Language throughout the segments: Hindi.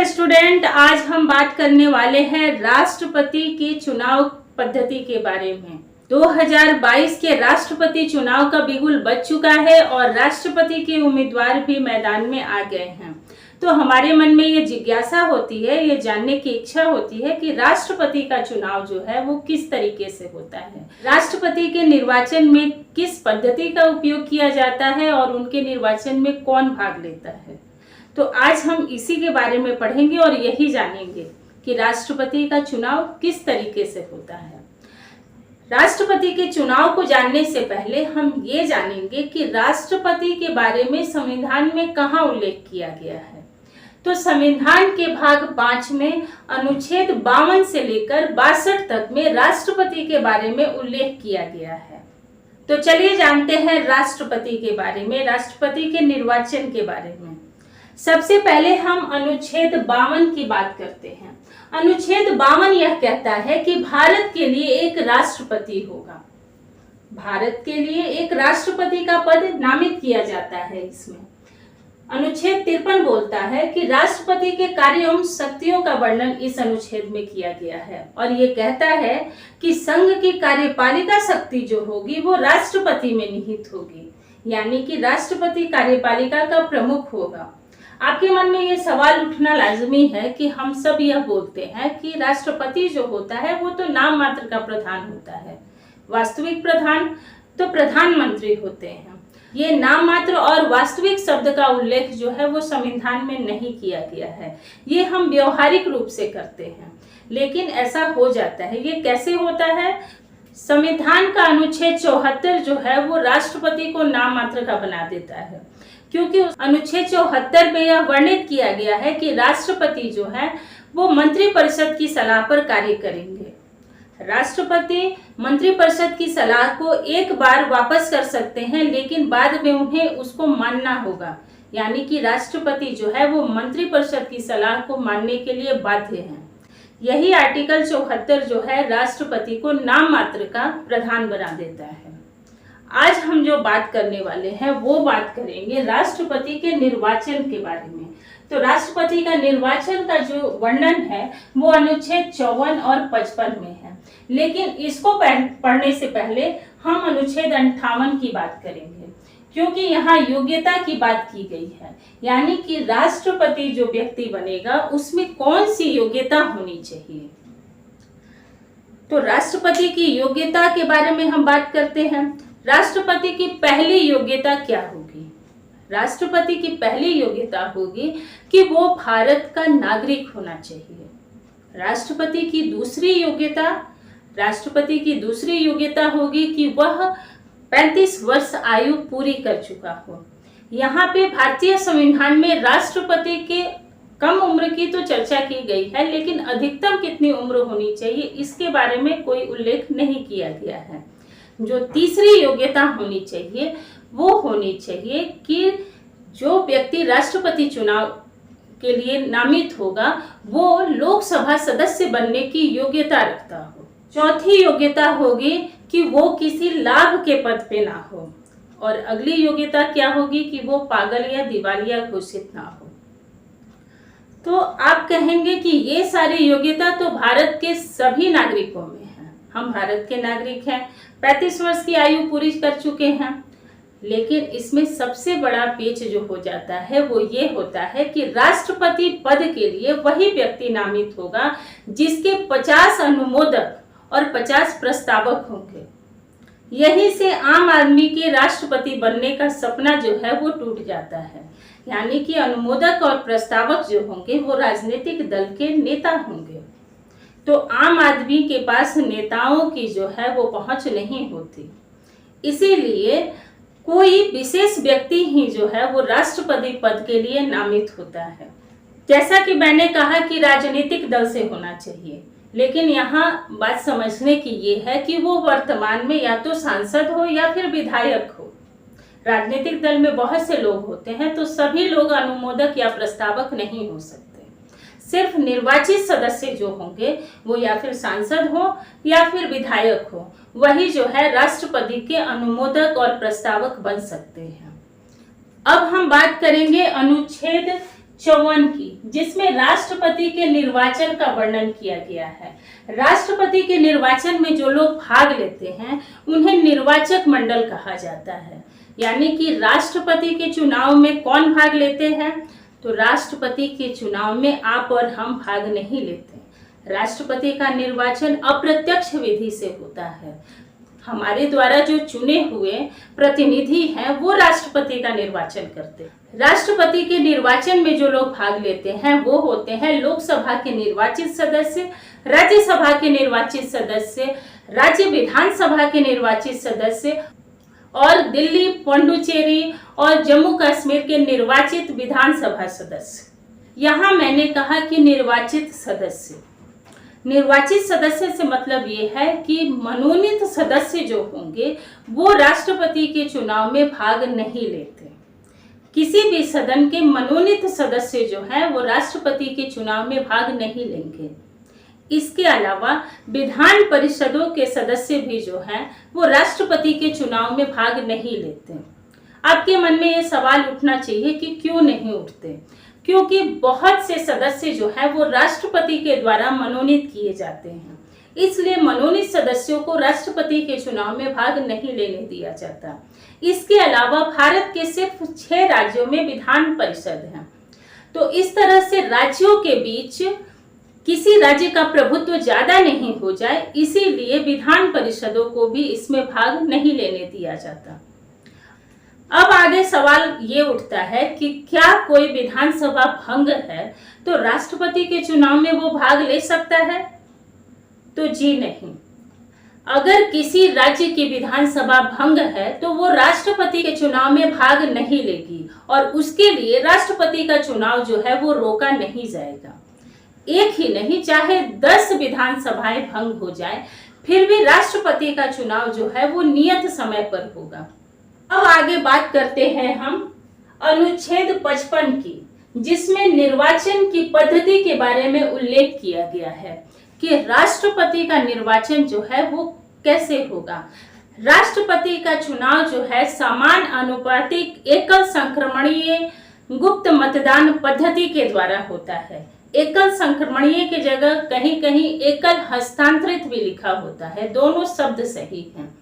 स्टूडेंट, आज हम बात करने वाले हैं राष्ट्रपति की चुनाव पद्धति के बारे में। 2022 के राष्ट्रपति चुनाव का बिगुल बज चुका है और राष्ट्रपति के उम्मीदवार भी मैदान में आ गए हैं। तो हमारे मन में ये जिज्ञासा होती है, ये जानने की इच्छा होती है कि राष्ट्रपति का चुनाव जो है वो किस तरीके से होता है, राष्ट्रपति के निर्वाचन में किस पद्धति का उपयोग किया जाता है और उनके निर्वाचन में कौन भाग लेता है। तो आज हम इसी के बारे में पढ़ेंगे और यही जानेंगे कि राष्ट्रपति का चुनाव किस तरीके से होता है। राष्ट्रपति के चुनाव को जानने से पहले हम ये जानेंगे कि राष्ट्रपति के बारे में संविधान में कहाँ उल्लेख किया गया है। तो संविधान के भाग 5 में अनुच्छेद 52 से लेकर 62 तक में राष्ट्रपति के बारे में उल्लेख किया गया है। तो चलिए जानते हैं राष्ट्रपति के बारे में, राष्ट्रपति के निर्वाचन के बारे में। सबसे पहले हम अनुच्छेद 52 की बात करते हैं। अनुच्छेद 52 यह कहता है कि भारत के लिए एक राष्ट्रपति होगा। भारत के लिए एक राष्ट्रपति का पद नामित किया जाता है। इसमें अनुच्छेद 53 बोलता है कि राष्ट्रपति के कार्य एवं शक्तियों का वर्णन इस अनुच्छेद में किया गया है और ये कहता है कि संघ की कार्यपालिका शक्ति जो होगी वो राष्ट्रपति में निहित होगी, यानी कि राष्ट्रपति कार्यपालिका का प्रमुख होगा। आपके मन में ये सवाल उठना लाजमी है कि हम सब यह बोलते हैं कि राष्ट्रपति जो होता है वो तो नाम मात्र का प्रधान होता है, वास्तविक प्रधान तो प्रधानमंत्री होते हैं। ये नाम मात्र और वास्तविक शब्द का उल्लेख जो है वो संविधान में नहीं किया गया है, ये हम व्यवहारिक रूप से करते हैं, लेकिन ऐसा हो जाता है। ये कैसे होता है? संविधान का अनुच्छेद 74 जो है वो राष्ट्रपति को नाम मात्र का बना देता है, क्योंकि अनुच्छेद 74 में यह वर्णित किया गया है कि राष्ट्रपति जो है वो मंत्रिपरिषद की सलाह पर कार्य करेंगे। राष्ट्रपति मंत्रिपरिषद की सलाह को एक बार वापस कर सकते हैं, लेकिन बाद में उन्हें उसको मानना होगा, यानी कि राष्ट्रपति जो है वो मंत्रिपरिषद की सलाह को मानने के लिए बाध्य हैं। यही आर्टिकल 74 जो है राष्ट्रपति को नाम मात्र का प्रधान बना देता है। आज हम जो बात करने वाले हैं वो बात करेंगे राष्ट्रपति के निर्वाचन के बारे में। तो राष्ट्रपति का निर्वाचन का जो वर्णन है वो अनुच्छेद 54 और 55 में है, लेकिन इसको पढ़ने से पहले हम अनुच्छेद 58 की बात करेंगे, क्योंकि यहाँ योग्यता की बात की गई है, यानी कि राष्ट्रपति जो व्यक्ति बनेगा उसमें कौन सी योग्यता होनी चाहिए। तो राष्ट्रपति की योग्यता के बारे में हम बात करते हैं। राष्ट्रपति की पहली योग्यता क्या होगी? राष्ट्रपति की पहली योग्यता होगी कि वो भारत का नागरिक होना चाहिए। राष्ट्रपति की दूसरी योग्यता होगी कि वह 35 वर्ष आयु पूरी कर चुका हो। यहाँ पे भारतीय संविधान में राष्ट्रपति के कम उम्र की तो चर्चा की गई है, लेकिन अधिकतम कितनी उम्र होनी चाहिए इसके बारे में कोई उल्लेख नहीं किया गया है। जो तीसरी योग्यता होनी चाहिए वो होनी चाहिए कि जो व्यक्ति राष्ट्रपति चुनाव के लिए नामित होगा वो लोकसभा सदस्य बनने की योग्यता रखता हो। चौथी योग्यता होगी कि वो किसी लाभ के पद पे ना हो, और अगली योग्यता क्या होगी कि वो पागल या दिवालिया घोषित ना हो। तो आप कहेंगे कि ये सारी योग्यता तो भारत के सभी नागरिकों में है, हम भारत के नागरिक हैं, 35 वर्ष की आयु पूरी कर चुके हैं, लेकिन इसमें सबसे बड़ा पेच जो हो जाता है वो ये होता है कि राष्ट्रपति पद के लिए वही व्यक्ति नामित होगा जिसके 50 अनुमोदक और 50 प्रस्तावक होंगे। यहीं से आम आदमी के राष्ट्रपति बनने का सपना जो है वो टूट जाता है, यानी कि अनुमोदक और प्रस्तावक जो होंगे वो राजनीतिक दल के नेता होंगे। तो आम आदमी के पास नेताओं की जो है वो पहुंच नहीं होती, इसीलिए कोई विशेष व्यक्ति ही जो है वो राष्ट्रपति पद के लिए नामित होता है। जैसा कि मैंने कहा कि राजनीतिक दल से होना चाहिए, लेकिन यहाँ बात समझने की ये है कि वो वर्तमान में या तो सांसद हो या फिर विधायक हो। राजनीतिक दल में बहुत से लोग होते हैं, तो सभी लोग अनुमोदक या प्रस्तावक नहीं हो सकते। सिर्फ निर्वाचित सदस्य जो होंगे वो या फिर सांसद हो या फिर विधायक हो, वही जो है राष्ट्रपति के अनुमोदक और प्रस्तावक बन सकते हैं। अब हम बात करेंगे अनुच्छेद 54 की, जिसमें राष्ट्रपति के निर्वाचन का वर्णन किया गया है। राष्ट्रपति के निर्वाचन में जो लोग भाग लेते हैं उन्हें निर्वाचक मंडल कहा जाता है। यानी कि राष्ट्रपति के चुनाव में कौन भाग लेते हैं? तो राष्ट्रपति के चुनाव में आप और हम भाग नहीं लेते। राष्ट्रपति का निर्वाचन अप्रत्यक्ष विधि से होता है। हमारे द्वारा जो चुने हुए प्रतिनिधि हैं वो राष्ट्रपति का निर्वाचन करते हैं। राष्ट्रपति के निर्वाचन में जो लोग भाग लेते हैं वो होते हैं लोकसभा के निर्वाचित सदस्य, राज्यसभा के निर्वाचित सदस्य, राज्य विधानसभा के निर्वाचित सदस्य और दिल्ली, पुडुचेरी और जम्मू कश्मीर के निर्वाचित विधानसभा सदस्य। यहाँ मैंने कहा कि निर्वाचित सदस्य। निर्वाचित सदस्य से मतलब ये है कि मनोनीत सदस्य जो होंगे वो राष्ट्रपति के चुनाव में भाग नहीं लेते। किसी भी सदन के मनोनीत सदस्य जो है वो राष्ट्रपति के चुनाव में भाग नहीं लेंगे। इसके अलावा विधान परिषदों के सदस्य भी जो हैं वो राष्ट्रपति के चुनाव में भाग नहीं लेते। आपके मन में ये सवाल उठना चाहिए कि क्यों नहीं उठते? क्योंकि बहुत से सदस्य जो है वो राष्ट्रपति के द्वारा मनोनीत किए जाते हैं, इसलिए मनोनीत सदस्यों को राष्ट्रपति के चुनाव में भाग नहीं लेने दिया जाता। इसके अलावा भारत के सिर्फ 6 राज्यों में विधान परिषद है, तो इस तरह से राज्यों के बीच किसी राज्य का प्रभुत्व ज्यादा नहीं हो जाए, इसीलिए विधान परिषदों को भी इसमें भाग नहीं लेने दिया जाता। अब आगे सवाल ये उठता है कि क्या कोई विधानसभा भंग है तो राष्ट्रपति के चुनाव में वो भाग ले सकता है? तो जी नहीं। अगर किसी राज्य की विधानसभा भंग है तो वो राष्ट्रपति के चुनाव में भाग नहीं लेगी और उसके लिए राष्ट्रपति का चुनाव जो है वो रोका नहीं जाएगा। एक ही नहीं, चाहे 10 विधानसभाएं भंग हो जाए फिर भी राष्ट्रपति का चुनाव जो है वो नियत समय पर होगा। अब आगे बात करते हैं हम अनुच्छेद 55 की, जिसमें निर्वाचन की पद्धति के बारे में उल्लेख किया गया है कि राष्ट्रपति का निर्वाचन जो है वो कैसे होगा। राष्ट्रपति का चुनाव जो है समान अनुपातिक एकल संक्रमणीय गुप्त मतदान पद्धति के द्वारा होता है। एकल संक्रमणीय की जगह कहीं कहीं एकल हस्तांतरित भी लिखा होता है, दोनों शब्द सही हैं।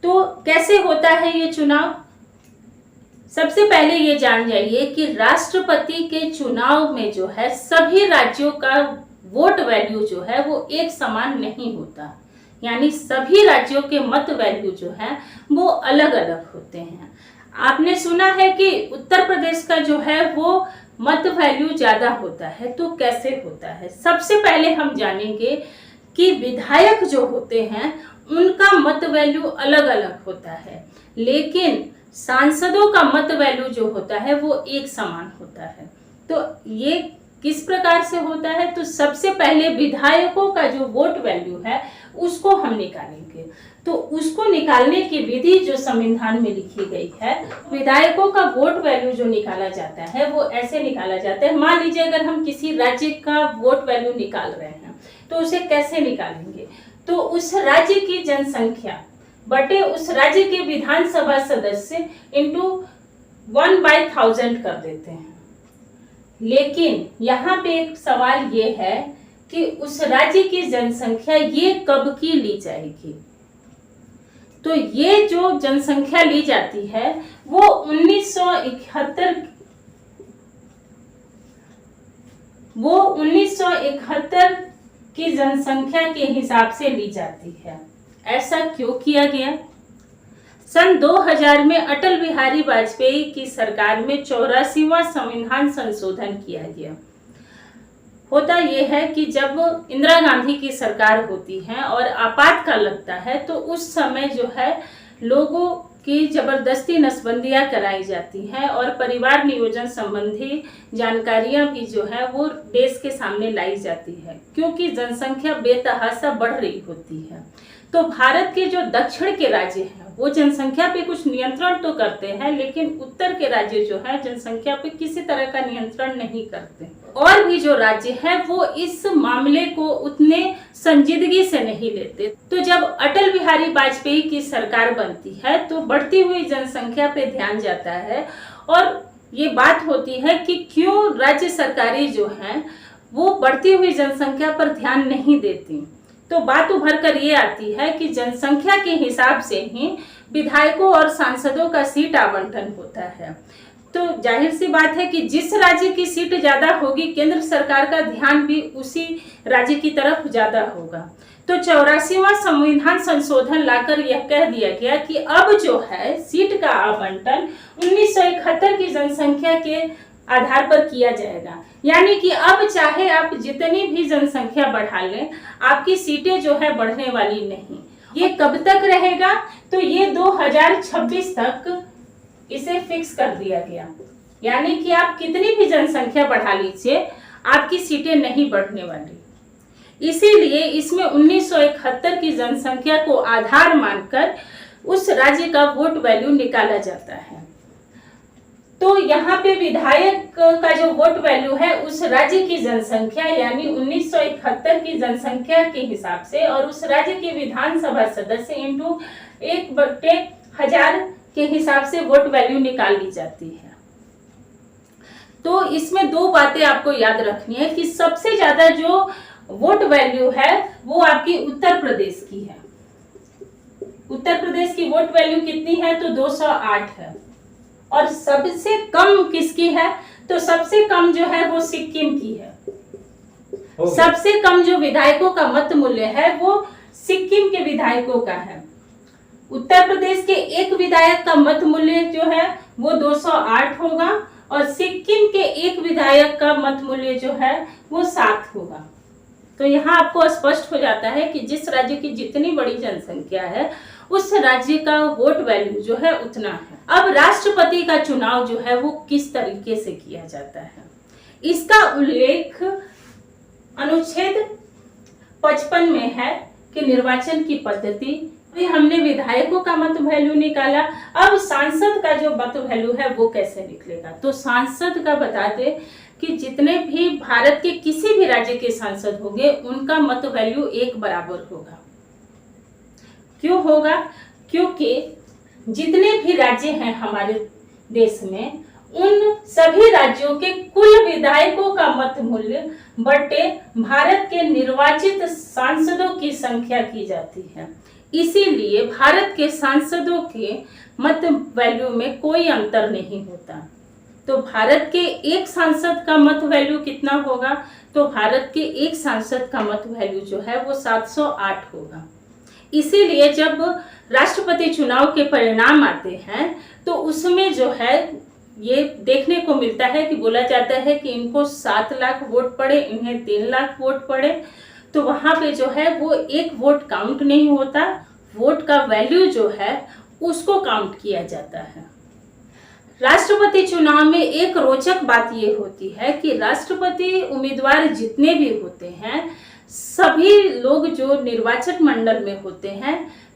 तो कैसे होता है ये चुनाव? सबसे पहले ये जान जाइए कि राष्ट्रपति के चुनाव में जो है सभी राज्यों का वोट वैल्यू जो है वो एक समान नहीं होता, यानी सभी राज्यों के मत वैल्यू जो है वो अलग अलग होते हैं। आपने सुना है कि उत्तर प्रदेश का जो है वो मत वैल्यू ज्यादा होता है, तो कैसे होता है? सबसे पहले हम जानेंगे कि विधायक जो होते हैं उनका मत वैल्यू अलग अलग होता है, लेकिन सांसदों का मत वैल्यू जो होता है वो एक समान होता है। तो ये किस प्रकार से होता है? तो सबसे पहले विधायकों का जो वोट वैल्यू है उसको हम निकालेंगे। तो उसको निकालने की विधि जो संविधान में लिखी गई है, विधायकों का वोट वैल्यू जो निकाला जाता है वो ऐसे निकाला जाता है। मान लीजिए अगर हम किसी राज्य का वोट वैल्यू निकाल रहे हैं तो उसे कैसे निकालेंगे? तो उस राज्य की जनसंख्या बटे उस राज्य के विधानसभा सदस्य इंटू 1/1000 कर देते हैं। लेकिन यहाँ पे एक सवाल ये है कि उस राज्य की जनसंख्या ये कब की ली जाएगी? तो ये जो जनसंख्या ली जाती है वो 1971 की जनसंख्या के हिसाब से ली जाती है। ऐसा क्यों किया गया? सन 2000 में अटल बिहारी वाजपेयी की सरकार में 84वां संविधान संशोधन किया गया। होता यह है कि जब इंदिरा गांधी की सरकार होती है और आपातकाल लगता है तो उस समय जो है लोगों की जबरदस्ती नसबंदियां कराई जाती हैं और परिवार नियोजन संबंधी जानकारियां भी जो है वो देश के सामने लाई जाती है, क्योंकि जनसंख्या बेतहाशा बढ़ रही होती है। तो भारत के जो दक्षिण के राज्य हैं वो जनसंख्या पे कुछ नियंत्रण तो करते हैं, लेकिन उत्तर के राज्य जो है जनसंख्या पे किसी तरह का नियंत्रण नहीं करते। और भी जो राज्य हैं वो इस मामले को उतने संजीदगी से नहीं लेते। तो जब अटल बिहारी वाजपेयी की सरकार बनती है तो बढ़ती हुई जनसंख्या पे ध्यान जाता है और ये बात होती है कि क्यों राज्य सरकारें जो हैं वो बढ़ती हुई जनसंख्या पर ध्यान नहीं देती। तो बात उभर कर ये आती है कि जनसंख्या के हिसाब से ही विधायकों और सांसदों का सीट आवंटन होता है। तो जाहिर सी बात है कि जिस राज्य की सीट ज्यादा होगी, केंद्र सरकार का ध्यान भी उसी राज्य की तरफ ज्यादा होगा। तो 84वां संविधान संशोधन लाकर यह कह दिया गया कि अब जो है सीट का आवंटन 1971 की जनसंख्या के आधार पर किया जाएगा। यानी कि अब चाहे आप जितनी भी जनसंख्या बढ़ा लें, आपकी सीटें जो है बढ़ने वाली नहीं। ये कब तक रहेगा? तो ये 2026 तक इसे फिक्स कर दिया गया। यानी कि आप कितनी भी जनसंख्या बढ़ा लीजिए, आपकी सीटें नहीं बढ़ने वाली। इसीलिए इसमें 1971 की जनसंख्या को आधार मानकर उस राज्य का वोट वैल्यू निकाला जाता है। तो यहाँ पे विधायक का जो वोट वैल्यू है उस राज्य की जनसंख्या यानी 1971 की जनसंख्या के हिसाब से और उस राज्य के विधानसभा सदस्य इंटू 1/1000 के हिसाब से वोट वैल्यू निकाल ली जाती है। तो इसमें दो बातें आपको याद रखनी है कि सबसे ज्यादा जो वोट वैल्यू है वो आपकी उत्तर प्रदेश की है। उत्तर प्रदेश की वोट वैल्यू कितनी है? तो 208 है। और सबसे कम किसकी है? तो सबसे कम जो है वो सिक्किम की है। सबसे कम जो विधायकों का मत मूल्य है वो सिक्किम के विधायकों का है। उत्तर प्रदेश के एक विधायक का मत मूल्य जो है वो 208 होगा और सिक्किम के एक विधायक का मत मूल्य जो है वो 7 होगा। तो यहाँ आपको स्पष्ट हो जाता है कि जिस राज्य की जितनी बड़ी जनसंख्या है उस राज्य का वोट वैल्यू जो है उतना है। अब राष्ट्रपति का चुनाव जो है वो किस तरीके से किया जाता है, इसका उल्लेख अनुच्छेद 55 में है कि निर्वाचन की पद्धति। अभी हमने विधायकों का मत वैल्यू निकाला, अब सांसद का जो मत वैल्यू है वो कैसे निकलेगा? तो सांसद का बता दे कि जितने भी भारत के किसी भी राज्य के सांसद होंगे उनका मत वैल्यू एक बराबर होगा। क्यों होगा? क्योंकि जितने भी राज्य हैं हमारे देश में उन सभी राज्यों के कुल विधायकों का मत मूल्य बटे भारत के निर्वाचित सांसदों की संख्या की जाती है। इसीलिए भारत के सांसदों के मत वैल्यू में कोई अंतर नहीं होता। तो भारत के एक सांसद का मत वैल्यू कितना होगा? तो भारत के एक सांसद का मत वैल्यू जो है वो 708 होगा। इसीलिए जब राष्ट्रपति चुनाव के परिणाम आते हैं तो उसमें जो है ये देखने को मिलता है कि बोला जाता है कि इनको 7 लाख वोट पड़े, इन्हें 3 लाख वोट पड़े। तो वहां पे जो है वो एक वोट काउंट नहीं होता, वोट का वैल्यू जो है उसको काउंट किया जाता है। राष्ट्रपति चुनाव में एक रोचक बात ये होती है कि राष्ट्रपति उम्मीदवार जितने भी होते हैं सभी लोग जो निर्वाचन मंडल में होते हैं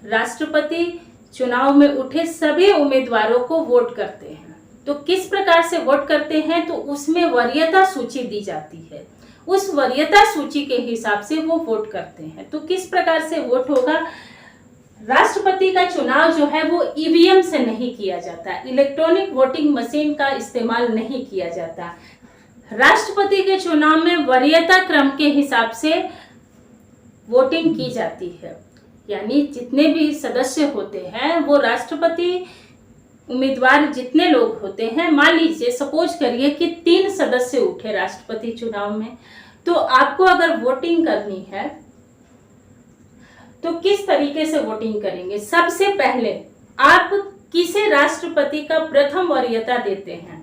राष्ट्रपति चुनाव में उठे सभी उम्मीदवारों को वोट करते हैं। तो किस प्रकार से वोट करते हैं? तो उसमें वरीयता सूची दी जाती है, उस वरीयता सूची के हिसाब से वो वोट करते हैं। तो किस प्रकार से वोट होगा? राष्ट्रपति का चुनाव जो है वो ईवीएम से नहीं किया जाता, इलेक्ट्रॉनिक वोटिंग मशीन का इस्तेमाल नहीं किया जाता। राष्ट्रपति के चुनाव में वरीयता क्रम के हिसाब से वोटिंग की जाती है। यानी जितने भी सदस्य होते हैं वो राष्ट्रपति उम्मीदवार जितने लोग होते हैं, मान लीजिए सपोज करिए कि 3 सदस्य उठे राष्ट्रपति चुनाव में, तो आपको अगर वोटिंग करनी है तो किस तरीके से वोटिंग करेंगे? सबसे पहले आप किसे राष्ट्रपति का प्रथम वरीयता देते हैं,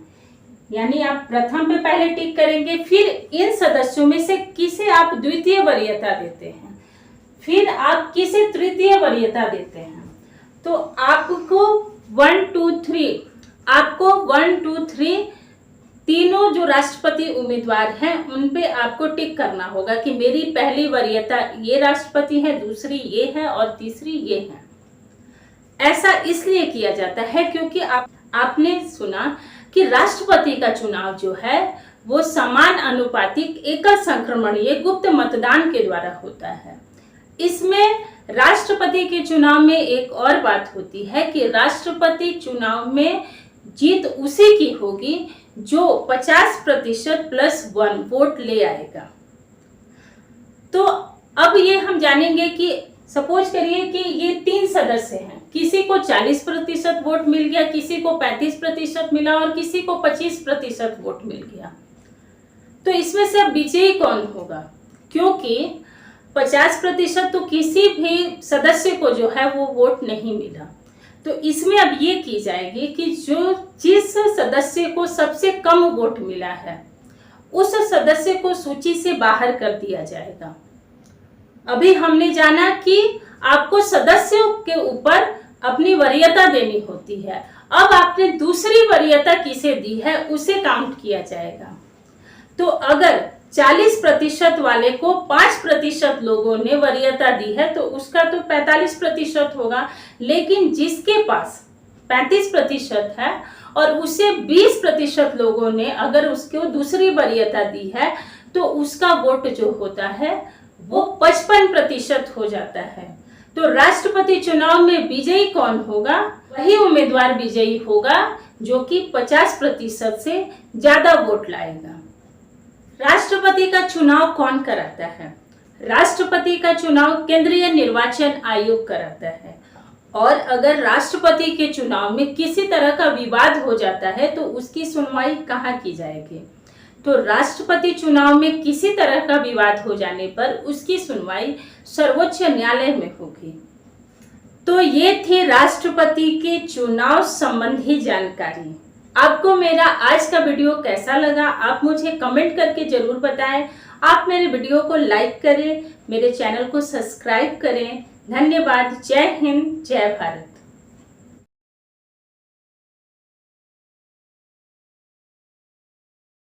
यानी आप प्रथम पे पहले टिक करेंगे, फिर इन सदस्यों में से किसे आप द्वितीय वरीयता देते हैं, फिर आप किसे तृतीय वरीयता देते हैं। तो आपको 1 2 3 आपको 1 2 3 तीनों जो राष्ट्रपति उम्मीदवार हैं उन पे आपको टिक करना होगा कि मेरी पहली वरीयता ये राष्ट्रपति है, दूसरी ये है और तीसरी ये है। ऐसा इसलिए किया जाता है क्योंकि आपने सुना कि राष्ट्रपति का चुनाव जो है वो समान अनुपातिक एकल संक्रमणीय गुप्त मतदान के द्वारा होता है। इसमें राष्ट्रपति के चुनाव में एक और बात होती है कि राष्ट्रपति चुनाव में जीत उसी की होगी जो 50% +1 वोट ले आएगा। तो अब ये हम जानेंगे कि सपोज करिए कि ये 3 सदस्य हैं, किसी को 40% वोट मिल गया, किसी को 35% मिला और किसी को 25% वोट मिल गया। तो इसमें से अब विजयी कौन होगा? क्योंकि 50% तो किसी भी सदस्य को जो है वो वोट नहीं मिला। तो इसमें अब ये की जाएगी कि जिस सदस्य को सबसे कम वोट मिला है उस सदस्य को सूची से बाहर कर दिया जाएगा। अभी हमने जाना कि आपको सदस्यों के ऊपर अपनी वरीयता देनी होती है। अब आपने दूसरी वरीयता किसे दी है उसे काउंट किया जाएगा। तो अगर 40% वाले को 5% लोगों ने वरीयता दी है तो उसका तो 45% होगा, लेकिन जिसके पास 35% है और उसे 20% लोगों ने अगर उसको दूसरी वरीयता दी है तो उसका वोट जो होता है वो 55% हो जाता है। तो राष्ट्रपति चुनाव में विजयी कौन होगा? वही उम्मीदवार विजयी होगा जो कि 50% से ज्यादा वोट लाएगा। राष्ट्रपति का चुनाव कौन कराता है? राष्ट्रपति का चुनाव केंद्रीय निर्वाचन आयोग कराता है। और अगर राष्ट्रपति के चुनाव में किसी तरह का विवाद हो जाता है तो उसकी सुनवाई कहाँ की जाएगी? तो राष्ट्रपति चुनाव में किसी तरह का विवाद हो जाने पर उसकी सुनवाई सर्वोच्च न्यायालय में होगी। तो ये थी राष्ट्रपति के चुनाव संबंधी जानकारी। आपको मेरा आज का वीडियो कैसा लगा आप मुझे कमेंट करके जरूर बताएं। आप मेरे वीडियो को लाइक करें, मेरे चैनल को सब्सक्राइब करें। धन्यवाद। जय हिंद, जय भारत।